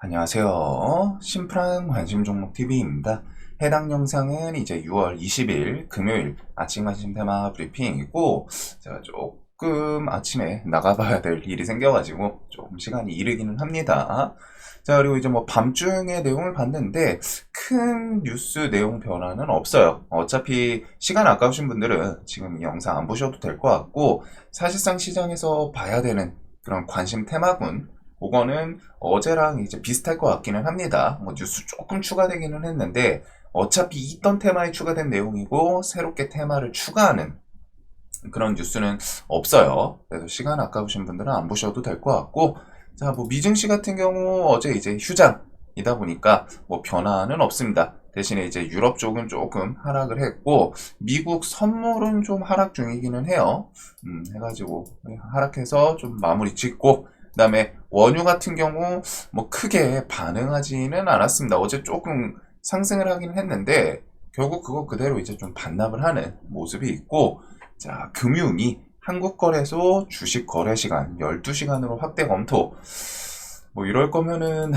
안녕하세요. 심플한 관심 종목 TV입니다. 해당 영상은 이제 6월 20일 금요일 아침 관심 테마 브리핑이고, 제가 조금 아침에 나가봐야 될 일이 생겨가지고 조금 시간이 이르기는 합니다. 자, 그리고 이제 뭐 밤중에 내용을 봤는데 큰 뉴스 내용 변화는 없어요. 어차피 시간 아까우신 분들은 지금 이 영상 안 보셔도 될 것 같고, 사실상 시장에서 봐야 되는 그런 관심 테마군, 그거는 어제랑 이제 비슷할 것 같기는 합니다. 뭐 뉴스 조금 추가되기는 했는데 어차피 있던 테마에 추가된 내용이고 새롭게 테마를 추가하는 그런 뉴스는 없어요. 그래서 시간 아까우신 분들은 안 보셔도 될 것 같고, 자, 뭐 미증시 같은 경우 어제 이제 휴장이다 보니까 뭐 변화는 없습니다. 대신에 이제 유럽 쪽은 조금 하락을 했고, 미국 선물은 좀 하락 중이기는 해요. 해가지고 하락해서 좀 마무리 짓고, 그다음에 원유 같은 경우 뭐 크게 반응하지는 않았습니다. 어제 조금 상승을 하긴 했는데 결국 그거 그대로 이제 좀 반납을 하는 모습이 있고, 자, 금융이 한국거래소 주식 거래 시간 12시간으로 확대 검토. 뭐 이럴 거면은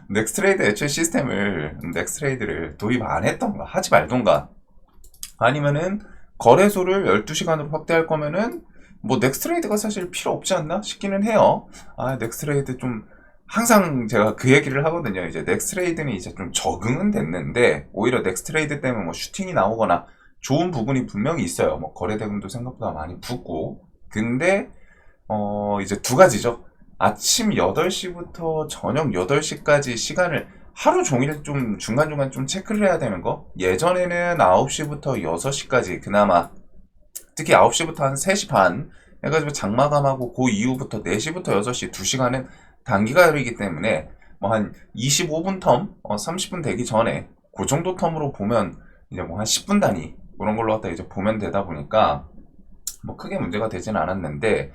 넥스트레이드 애초에 시스템을 넥스트레이드를 도입 안 했던가 하지 말던가, 아니면은 거래소를 12시간으로 확대할 거면은 뭐 넥스트레이드가 사실 필요 없지 않나 싶기는 해요. 아, 넥스트레이드 좀 항상 제가 그 얘기를 하거든요. 이제 넥스트레이드는 이제 좀 적응은 됐는데 오히려 넥스트레이드 때문에 뭐 슈팅이 나오거나 좋은 부분이 분명히 있어요. 뭐 거래 대금도 생각보다 많이 붙고. 근데 이제 두 가지죠. 아침 8시부터 저녁 8시까지 시간을 하루 종일 좀 중간중간 좀 체크를 해야 되는 거. 예전에는 9시부터 6시까지 그나마, 특히 9시부터 한 3시 반 해가지고 장마감하고 그 이후부터 4시부터 6시 2시간은 단기가열이기 때문에 뭐 한 25분 텀, 30분 되기 전에 그 정도 텀으로 보면 이제 뭐 한 10분 단위 그런 걸로 갖다 이제 보면 되다 보니까 뭐 크게 문제가 되진 않았는데,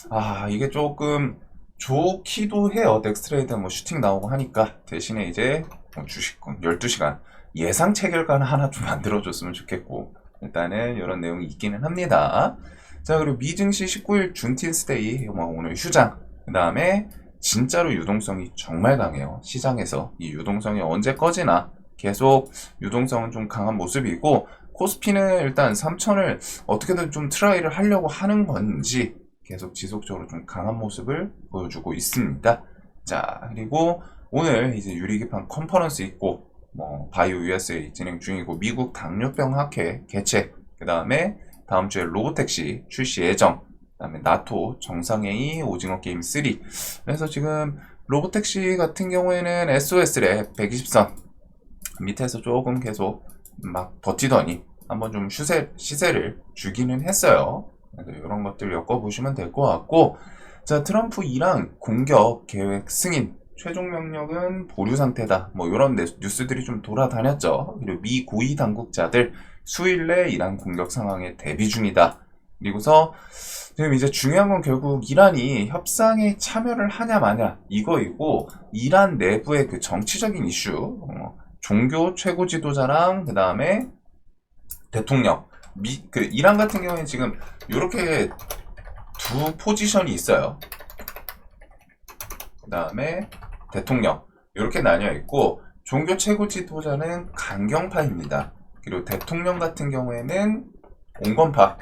아, 이게 조금 좋기도 해요. 넥스트레이드 뭐 슈팅 나오고 하니까. 대신에 이제 뭐 주식권 12시간 예상 체결관 하나 좀 만들어줬으면 좋겠고, 일단은 이런 내용이 있기는 합니다. 자, 그리고 미증시 19일 준틴스데이 뭐 오늘 휴장, 그 다음에 진짜로 유동성이 정말 강해요. 시장에서 이 유동성이 언제 꺼지나 계속 유동성은 좀 강한 모습이고, 코스피는 일단 3천을 어떻게든 좀 트라이를 하려고 하는 건지 계속 지속적으로 좀 강한 모습을 보여주고 있습니다. 자, 그리고 오늘 이제 유리기판 컨퍼런스 있고, 뭐 바이오 USA 진행 중이고, 미국 당뇨병 학회 개최, 그 다음에 다음 주에 로보택시 출시 예정, 그 다음에 나토 정상회의 오징어 게임 3. 그래서 지금 로보택시 같은 경우에는 SOS래 120선 밑에서 조금 계속 막 버티더니 한번 좀 시세를 주기는 했어요. 이런 것들 엮어보시면 될 것 같고, 자, 트럼프 이란 공격 계획 승인, 최종 명령은 보류 상태다. 뭐 이런 뉴스들이 좀 돌아다녔죠. 그리고 미 고위 당국자들 수일 내 이란 공격 상황에 대비 중이다. 그리고서 지금 이제 중요한 건 결국 이란이 협상에 참여를 하냐 마냐 이거이고, 이란 내부의 그 정치적인 이슈, 종교 최고 지도자랑 그 다음에 대통령, 그 이란 같은 경우에 지금 이렇게 두 포지션이 있어요. 그 다음에 대통령 이렇게 나뉘어 있고, 종교 최고 지도자는 강경파입니다. 그리고 대통령 같은 경우에는 온건파.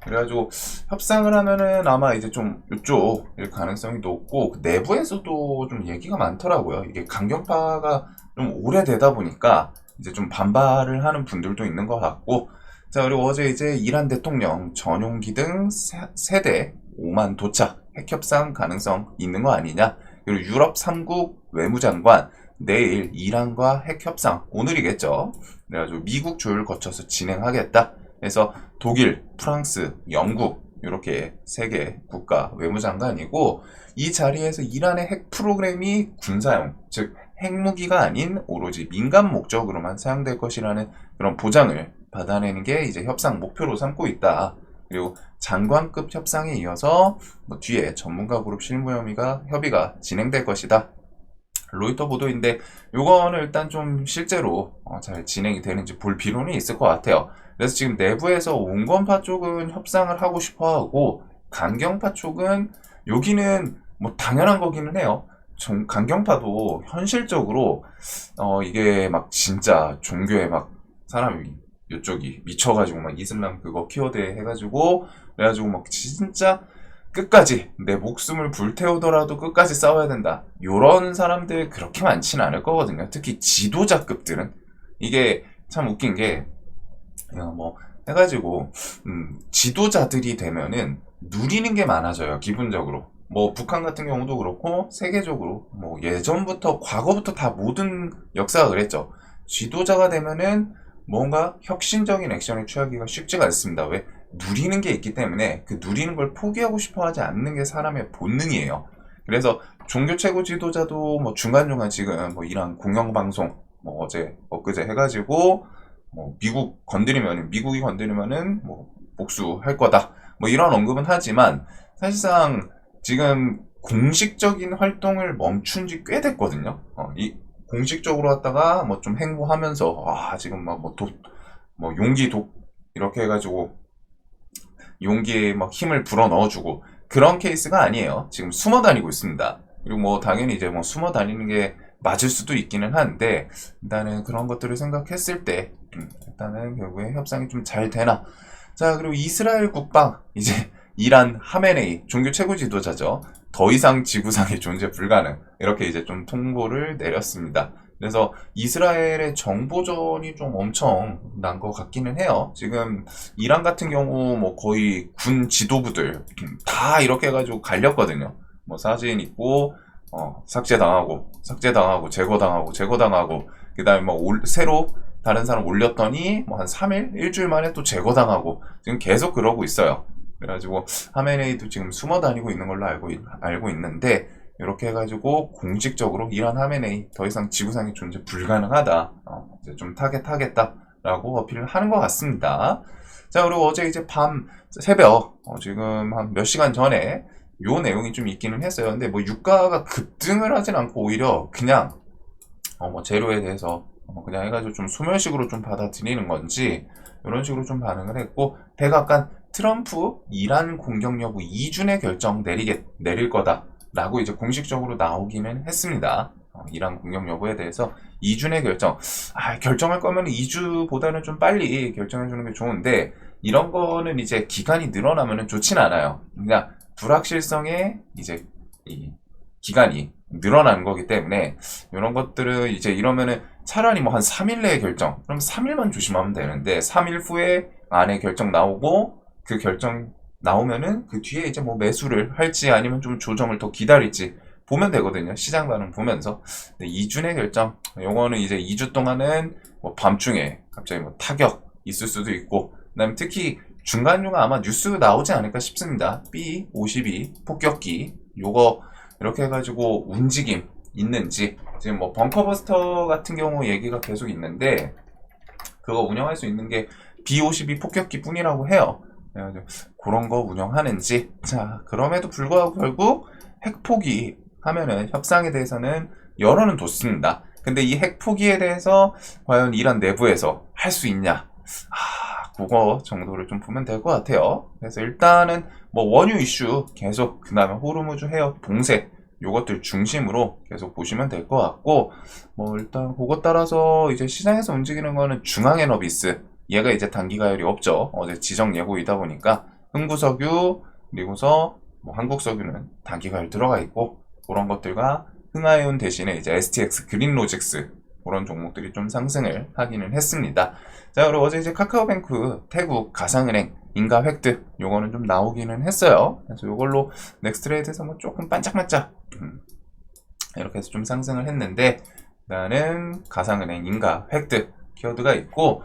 그래가지고 협상을 하면은 아마 이제 좀 이쪽일 가능성이 높고, 그 내부에서도 좀 얘기가 많더라고요. 이게 강경파가 좀 오래되다 보니까 이제 좀 반발을 하는 분들도 있는 것 같고. 자, 그리고 어제 이제 이란 대통령 전용기 등 세대 5만 도착, 핵협상 가능성 있는 거 아니냐. 그리고 유럽 3국 외무장관 내일 이란과 핵협상, 오늘이겠죠. 그래가지고 미국 조율 거쳐서 진행하겠다. 그래서 독일, 프랑스, 영국 이렇게 세 개 국가 외무장관이고, 이 자리에서 이란의 핵 프로그램이 군사용, 즉 핵무기가 아닌 오로지 민간 목적으로만 사용될 것이라는 그런 보장을 받아내는 게 이제 협상 목표로 삼고 있다. 그리고 장관급 협상에 이어서 뭐 뒤에 전문가 그룹 실무 협의가 진행될 것이다. 로이터 보도인데 요거는 일단 좀 실제로 잘 진행이 되는지 볼 필요는 있을 것 같아요. 그래서 지금 내부에서 온건파 쪽은 협상을 하고 싶어 하고, 강경파 쪽은 여기는 뭐 당연한 거기는 해요. 강경파도 현실적으로 이게 막 진짜 종교에 막 사람이 이쪽이 미쳐가지고 막 이슬람 그거 키워드 해가지고 그래가지고 막 진짜 끝까지 내 목숨을 불태우더라도 끝까지 싸워야 된다. 요런 사람들 그렇게 많지는 않을 거거든요. 특히 지도자급들은 이게 참 웃긴 게 뭐 해가지고 지도자들이 되면은 누리는 게 많아져요. 기본적으로. 뭐 북한 같은 경우도 그렇고 세계적으로 뭐 예전부터 과거부터 다 모든 역사가 그랬죠. 지도자가 되면은 뭔가 혁신적인 액션을 취하기가 쉽지가 않습니다. 왜? 누리는 게 있기 때문에 그 누리는 걸 포기하고 싶어 하지 않는 게 사람의 본능이에요. 그래서 종교 최고 지도자도 뭐 중간중간 지금 뭐 이런 공영방송 뭐 어제 엊그제 해가지고 뭐 미국이 건드리면은 뭐 복수할 거다. 뭐 이런 언급은 하지만 사실상 지금 공식적인 활동을 멈춘 지 꽤 됐거든요. 이 공식적으로 했다가 뭐 좀 행보하면서 지금 막 뭐 용기 독 이렇게 해가지고 용기에 막 힘을 불어 넣어주고 그런 케이스가 아니에요. 지금 숨어 다니고 있습니다. 그리고 뭐 당연히 이제 뭐 숨어 다니는 게 맞을 수도 있기는 한데 일단은 그런 것들을 생각했을 때 일단은 결국에 협상이 좀 잘 되나. 자, 그리고 이스라엘 국방 이제 이란 하메네이 종교 최고 지도자죠. 더 이상 지구상에 존재 불가능 이렇게 이제 좀 통보를 내렸습니다. 그래서 이스라엘의 정보전이 좀 엄청 난 것 같기는 해요. 지금 이란 같은 경우 뭐 거의 군 지도부들 다 이렇게 해가지고 갈렸거든요. 뭐 사진 있고 삭제당하고 제거당하고 그 다음에 뭐 새로 다른 사람 올렸더니 뭐 한 3일 일주일 만에 또 제거당하고 지금 계속 그러고 있어요. 그래가지고 하메네이도 지금 숨어 다니고 있는 걸로 알고 있는데 이렇게 해가지고 공식적으로 이란 하메네이 더 이상 지구상에 존재 불가능하다. 이제 좀 타겟하겠다라고 어필을 하는 것 같습니다. 자, 그리고 어제 이제 새벽 지금 한 몇 시간 전에 요 내용이 좀 있기는 했어요. 근데 뭐 유가가 급등을 하진 않고 오히려 그냥 뭐 재료에 대해서 그냥 해가지고 좀 소멸식으로 좀 받아들이는 건지 이런 식으로 좀 반응을 했고 백악관 트럼프 이란 공격 여부 이준의 결정 내릴 거다라고 이제 공식적으로 나오기는 했습니다. 이란 공격 여부에 대해서 이준의 결정. 결정할 거면 2주보다는 좀 빨리 결정해 주는 게 좋은데 이런 거는 이제 기간이 늘어나면 좋진 않아요. 그냥 불확실성에 이제 이 기간이 늘어나는 거기 때문에 이런 것들은 이제 이러면은 차라리 뭐 한 3일 내에 결정. 그럼 3일만 조심하면 되는데 3일 후에 안에 결정 나오고 그 결정 나오면은 그 뒤에 이제 뭐 매수를 할지 아니면 좀 조정을 더 기다릴지 보면 되거든요. 시장 반응 보면서. 2주의 결정. 요거는 이제 2주 동안은 뭐 밤중에 갑자기 뭐 타격 있을 수도 있고 그다음에 특히 중간중간 아마 뉴스 나오지 않을까 싶습니다. B-52 폭격기 요거 이렇게 해가지고 움직임 있는지 지금 뭐 벙커버스터 같은 경우 얘기가 계속 있는데 그거 운영할 수 있는 게 B-52 폭격기 뿐이라고 해요. 그런 거 운영하는지. 자, 그럼에도 불구하고 결국 핵포기 하면은 협상에 대해서는 여론은 뒀습니다. 근데 이 핵포기에 대해서 과연 이란 내부에서 할 수 있냐? 그거 정도를 좀 보면 될 것 같아요. 그래서 일단은 뭐 원유 이슈 계속 그다음에 호르무즈 해역 봉쇄 요것들 중심으로 계속 보시면 될 것 같고 뭐 일단 그것 따라서 이제 시장에서 움직이는 거는 중앙에너비스 얘가 이제 단기 가열이 없죠. 어제 지정 예고이다 보니까 흥부석유 그리고서 뭐 한국석유는 단기 가열 들어가 있고 그런 것들과 흥하이온 대신에 이제 STX 그린로직스 그런 종목들이 좀 상승을 하기는 했습니다. 자, 그리고 어제 이제 카카오뱅크, 태국, 가상은행, 인가 획득 요거는 좀 나오기는 했어요. 그래서 요걸로 넥스트레이드에서 뭐 조금 반짝반짝 이렇게 해서 좀 상승을 했는데 일단은 가상은행, 인가 획득 키워드가 있고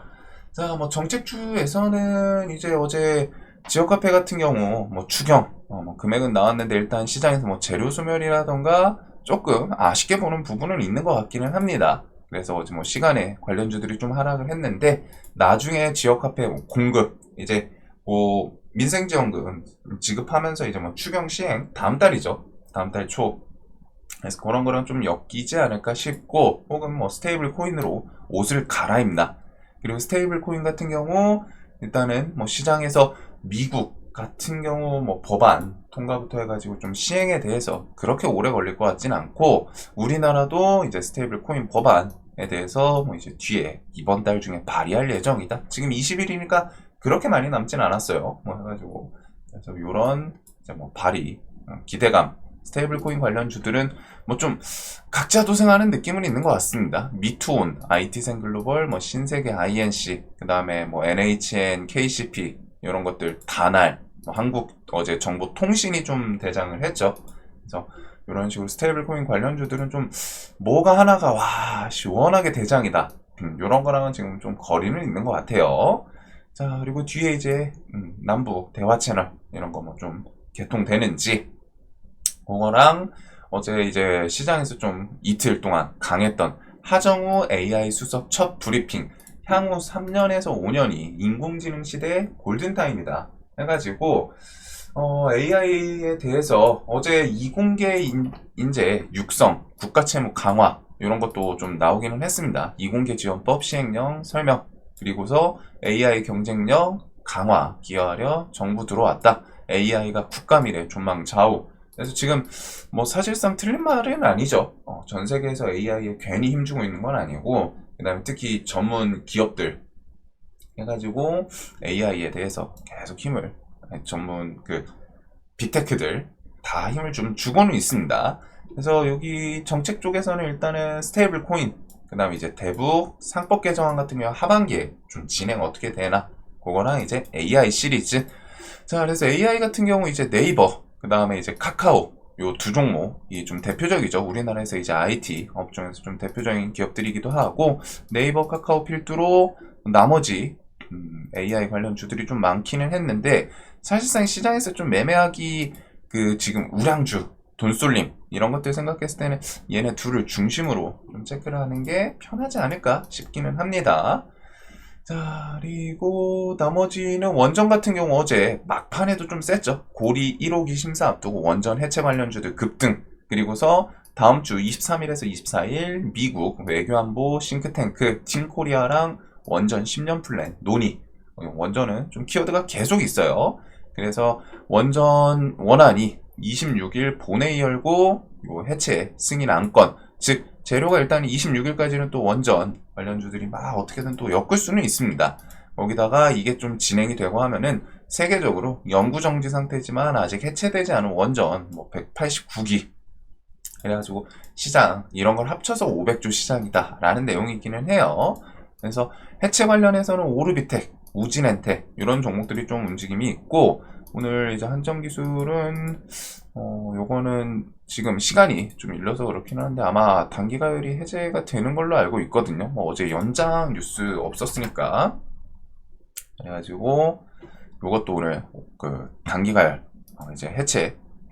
자, 뭐 정책주에서는 이제 어제 지역화폐 같은 경우 뭐 추경 뭐 금액은 나왔는데 일단 시장에서 뭐 재료 소멸이라던가 조금 아쉽게 보는 부분은 있는 것 같기는 합니다. 그래서 어제 뭐 시간에 관련주들이 좀 하락을 했는데 나중에 지역화폐 공급 이제 뭐 민생지원금 지급하면서 이제 뭐 추경 시행 다음 달이죠. 다음 달 초. 그래서 그런 거랑 좀 엮이지 않을까 싶고 혹은 뭐 스테이블 코인으로 옷을 갈아입나. 그리고 스테이블 코인 같은 경우 일단은 뭐 시장에서 미국 같은 경우 뭐 법안 통과부터 해가지고 좀 시행에 대해서 그렇게 오래 걸릴 것 같진 않고, 우리나라도 이제 스테이블 코인 법안에 대해서 뭐 이제 뒤에 이번 달 중에 발의할 예정이다. 지금 20일이니까 그렇게 많이 남진 않았어요. 뭐 해가지고 그래서 요런 이제 뭐 발의 기대감, 스테이블 코인 관련주들은 뭐 좀 각자 도생하는 느낌은 있는 것 같습니다. 미투온, IT생 글로벌, 뭐 신세계 INC, 그 다음에 뭐 NHN, KCP 이런 것들, 다날, 뭐 한국 어제 정보통신이 좀 대장을 했죠. 그래서 이런 식으로 스테이블 코인 관련주들은 좀 뭐가 하나가 와 시원하게 대장이다. 이런 거랑은 지금 좀 거리는 있는 것 같아요. 자, 그리고 뒤에 이제 남부 대화 채널 이런 거 뭐 좀 개통되는지, 그거랑 어제 이제 시장에서 좀 이틀 동안 강했던 하정우 AI 수석 첫 브리핑, 향후 3년에서 5년이 인공지능 시대의 골든타임이다 해가지고 AI에 대해서 어제 이공계 인재 육성, 국가채무 강화 이런 것도 좀 나오기는 했습니다. 이공계 지원법 시행령 설명, 그리고서 AI 경쟁력 강화 기여하려 정부 들어왔다. AI가 국가 미래 존망 좌우. 그래서 지금 뭐 사실상 틀린 말은 아니죠. 전 세계에서 AI에 괜히 힘주고 있는 건 아니고, 그 다음에 특히 전문 기업들 해가지고 AI에 대해서 계속 힘을, 전문 그 빅테크들 다 힘을 좀 주고는 있습니다. 그래서 여기 정책 쪽에서는 일단은 스테이블 코인, 그 다음에 이제 대북 상법 개정안 같은 경우 하반기에 좀 진행 어떻게 되나, 그거랑 이제 AI 시리즈. 자, 그래서 AI 같은 경우 이제 네이버, 그 다음에 이제 카카오, 요 두 종목이 좀 대표적이죠. 우리나라에서 이제 IT 업종에서 좀 대표적인 기업들이기도 하고, 네이버, 카카오 필두로 나머지 AI 관련 주들이 좀 많기는 했는데, 사실상 시장에서 좀 매매하기 그 지금 우량주, 돈쏠림 이런 것들 생각했을 때는 얘네 둘을 중심으로 좀 체크를 하는 게 편하지 않을까 싶기는 합니다. 자, 그리고 나머지는 원전 같은 경우 어제 막판에도 좀 셌죠. 고리 1호기 심사 앞두고 원전 해체 관련주들 급등. 그리고서 다음 주 23일에서 24일 미국 외교안보 싱크탱크 팀코리아랑 원전 10년 플랜 논의. 원전은 좀 키워드가 계속 있어요. 그래서 원전 원안이 26일 본회의 열고 요 해체 승인 안건, 즉 재료가 일단 26일까지는 또 원전 관련주들이 막 어떻게든 또 엮을 수는 있습니다. 거기다가 이게 좀 진행이 되고 하면은 세계적으로 영구정지 상태지만 아직 해체되지 않은 원전 뭐 189기, 그래가지고 시장 이런 걸 합쳐서 500조 시장이다 라는 내용이기는 해요. 그래서 해체 관련해서는 오르비텍, 우진엔텍 이런 종목들이 좀 움직임이 있고, 오늘 이제 한정기술은 요거는 지금 시간이 좀 일러서 그렇긴 한데 아마 단기가열이 해제가 되는 걸로 알고 있거든요. 뭐 어제 연장 뉴스 없었으니까. 그래가지고 요것도 오늘 그 단기가열 이제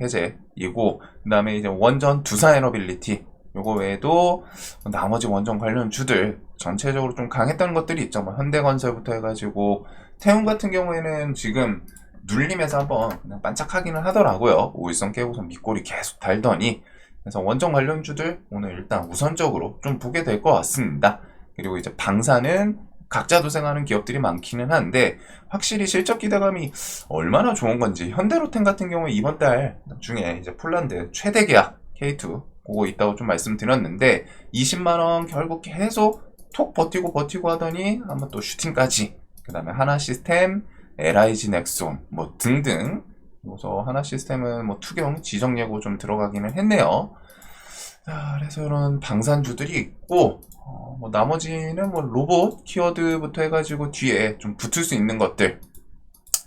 해제이고, 그 다음에 이제 원전 두산에너빌리티 요거 외에도 나머지 원전 관련 주들 전체적으로 좀 강했던 것들이 있죠. 뭐 현대건설부터 해가지고 태움 같은 경우에는 지금 눌림에서 한번 그냥 반짝하기는 하더라고요. 5일선 깨고서 밑골이 계속 달더니. 그래서 원전 관련주들 오늘 일단 우선적으로 좀 보게 될 것 같습니다. 그리고 이제 방사는 각자 도생하는 기업들이 많기는 한데, 확실히 실적 기대감이 얼마나 좋은 건지, 현대로템 같은 경우에 이번 달 중에 이제 폴란드 최대 계약 K2 그거 있다고 좀 말씀드렸는데, 20만원 결국 계속 톡 버티고 하더니 한번 또 슈팅까지, 그 다음에 하나시스템, LIG 넥손 뭐 등등. 그래서 하나시스템은 뭐 투경 지정 예고 좀 들어가기는 했네요. 자, 그래서 이런 방산주들이 있고, 뭐 나머지는 뭐 로봇 키워드부터 해가지고 뒤에 좀 붙을 수 있는 것들,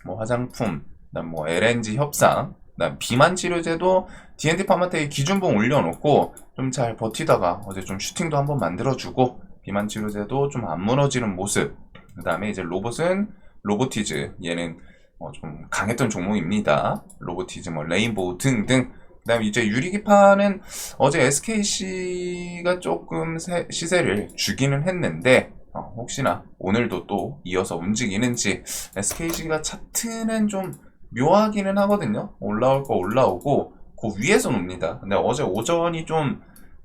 뭐 화장품, 그다음 뭐 LNG 협상, 그다음 비만 치료제도 D&D 파마테이 기준봉 올려놓고 좀 잘 버티다가 어제 좀 슈팅도 한번 만들어주고, 비만 치료제도 좀 안 무너지는 모습. 그다음에 이제 로봇은 로보티즈, 얘는 좀 강했던 종목입니다. 로보티즈, 뭐 레인보우 등등. 그 다음에 이제 유리기판은 어제 SKC가 조금 시세를 주기는 했는데, 혹시나 오늘도 또 이어서 움직이는지. SKC가 차트는 좀 묘하기는 하거든요. 올라올 거 올라오고 그 위에서 놉니다. 근데 어제 오전이 좀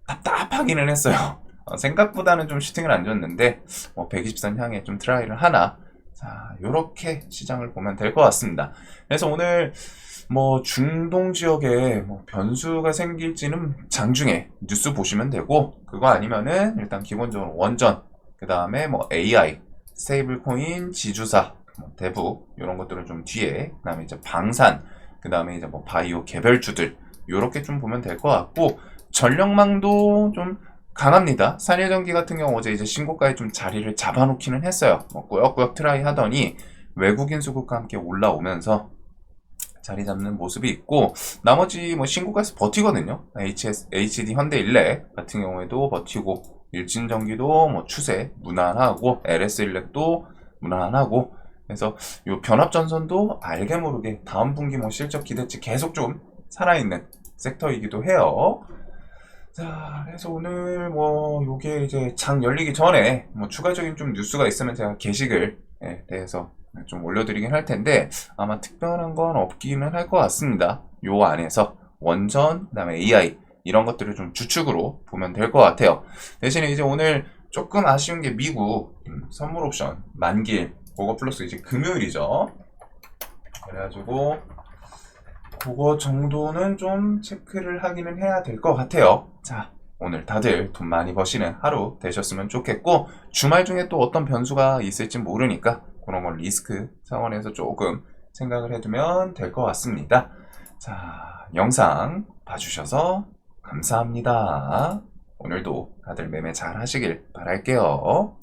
답답하기는 했어요. 생각보다는 좀 슈팅을 안 줬는데 120선 향해 좀 트라이를 하나. 자, 요렇게 시장을 보면 될 것 같습니다. 그래서 오늘 뭐 중동 지역에 뭐 변수가 생길지는 장중에 뉴스 보시면 되고, 그거 아니면은 일단 기본적으로 원전, 그 다음에 뭐 AI, 스테이블 코인, 지주사, 뭐 대북 이런 것들은 좀 뒤에, 그 다음에 이제 방산, 그 다음에 이제 뭐 바이오 개별주들 요렇게 좀 보면 될 것 같고, 전력망도 좀 강합니다. 산일전기 같은 경우 어제 이제 신고가에 좀 자리를 잡아놓기는 했어요. 뭐 꾸역꾸역 트라이 하더니 외국인 수급과 함께 올라오면서 자리 잡는 모습이 있고, 나머지 뭐 신고가에서 버티거든요. HD 현대일렉 같은 경우에도 버티고, 일진전기도 뭐 추세 무난하고, LS일렉도 무난하고, 그래서 요 변압전선도 알게 모르게 다음 분기 뭐 실적 기대치 계속 좀 살아있는 섹터이기도 해요. 자, 그래서 오늘 뭐 요게 이제 장 열리기 전에 뭐 추가적인 좀 뉴스가 있으면 제가 게시글 대해서 좀 올려드리긴 할 텐데, 아마 특별한 건 없기는 할 것 같습니다. 요 안에서 원전, 그다음에 AI 이런 것들을 좀 주축으로 보면 될 것 같아요. 대신에 이제 오늘 조금 아쉬운 게 미국 선물 옵션 만기일 그거 플러스 이제 금요일이죠. 그래가지고 그거 정도는 좀 체크를 하기는 해야 될 것 같아요. 자, 오늘 다들 돈 많이 버시는 하루 되셨으면 좋겠고, 주말 중에 또 어떤 변수가 있을지 모르니까 그런 건 리스크 차원에서 조금 생각을 해두면 될 것 같습니다. 자, 영상 봐주셔서 감사합니다. 오늘도 다들 매매 잘 하시길 바랄게요.